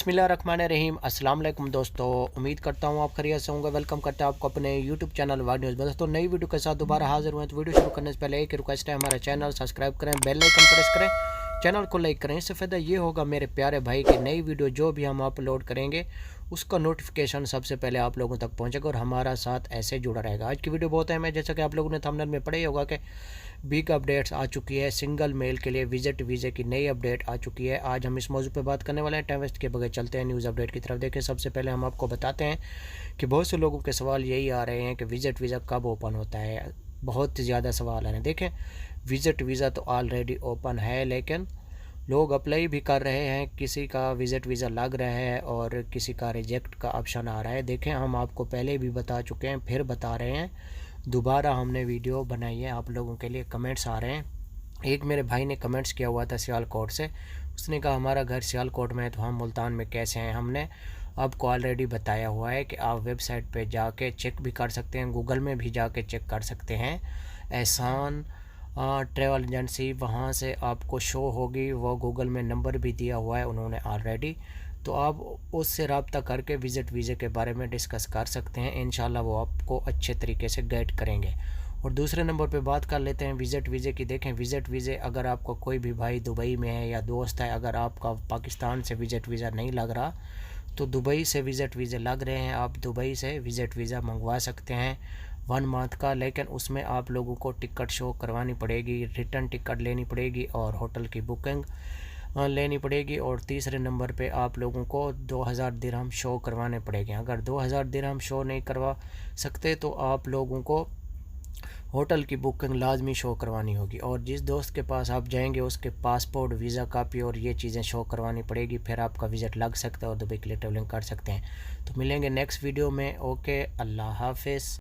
बिस्मिल्लाहिर्रहमानिर्रहीम। अस्सलाम वालेकुम दोस्तों, उम्मीद करता हूँ आप खैरियत से होंगे। वेलकम करता हूँ आपको अपने यूट्यूब चैनल वाइड न्यूज़ में। दोस्तों नई वीडियो के साथ दोबारा हाजिर हुए हैं। तो वीडियो शुरू करने से पहले एक रिक्वेस्ट है, हमारा चैनल सब्सक्राइब करें, बेल आइकन प्रेस करें, चैनल को लाइक करें। इससे फ़ायदा ये होगा मेरे प्यारे भाई कि नई वीडियो जो भी हम अपलोड करेंगे उसका नोटिफिकेशन सबसे पहले आप लोगों तक पहुंचेगा और हमारा साथ ऐसे जुड़ा रहेगा। आज की वीडियो बहुत अहम है, जैसा कि आप लोगों ने थंबनेल में पढ़ा ही होगा कि बिग अपडेट्स आ चुकी है। सिंगल मेल के लिए विजिट वीज़े की नई अपडेट आ चुकी है। आज हम इस मौजू पे बात करने वाले हैं। टाइम वेस्ट के बगैर चलते हैं न्यूज़ अपडेट की तरफ। देखें, सबसे पहले हम आपको बताते हैं कि बहुत से लोगों के सवाल यही आ रहे हैं कि विजिट वीज़ा कब ओपन होता है। बहुत ज़्यादा सवाल आ रहे हैं। देखें, विजिट वीज़ा तो ऑलरेडी ओपन है, लेकिन लोग अप्लाई भी कर रहे हैं। किसी का विजिट वीज़ा लग रहा है और किसी का रिजेक्ट का ऑप्शन आ रहा है। देखें, हम आपको पहले भी बता चुके हैं, फिर बता रहे हैं, दोबारा हमने वीडियो बनाई है आप लोगों के लिए। कमेंट्स आ रहे हैं। एक मेरे भाई ने कमेंट्स किया हुआ था सियालकोट से। उसने कहा हमारा घर सियालकोट में है तो हम मुल्तान में कैसे हैं। हमने आपको ऑलरेडी बताया हुआ है कि आप वेबसाइट पे जाके चेक भी कर सकते हैं, गूगल में भी जाके चेक कर सकते हैं। एहसान ट्रैवल एजेंसी वहाँ से आपको शो होगी, वो गूगल में नंबर भी दिया हुआ है उन्होंने ऑलरेडी। तो आप उससे रब्ता करके विज़िट वीज़े के बारे में डिस्कस कर सकते हैं। इंशाल्लाह वो आपको अच्छे तरीके से गाइड करेंगे। और दूसरे नंबर पे बात कर लेते हैं विज़िट वीज़े की। देखें, विज़िट वीज़े अगर आपका कोई भी भाई दुबई में है या दोस्त है, अगर आपका पाकिस्तान से विज़िट वीज़ा नहीं लग रहा तो दुबई से विज़िट वीज़े लग रहे हैं। आप दुबई से विज़िट वीज़ा मंगवा सकते हैं 1 मंथ का, लेकिन उसमें आप लोगों को टिकट शो करवानी पड़ेगी, रिटर्न टिकट लेनी पड़ेगी और होटल की बुकिंग लेनी पड़ेगी। और तीसरे नंबर पे आप लोगों को 2000 दिरहम शो करवाने पड़ेंगे। अगर 2000 दिरहम शो नहीं करवा सकते तो आप लोगों को होटल की बुकिंग लाजमी शो करवानी होगी। और जिस दोस्त के पास आप जाएंगे उसके पासपोर्ट, वीज़ा कापी और ये चीज़ें शो करवानी पड़ेगी, फिर आपका विज़िट लग सकता है और दुबई के लिए ट्रैवलिंग कर सकते हैं। तो मिलेंगे नेक्स्ट वीडियो में। ओके, अल्लाह हाफिज़।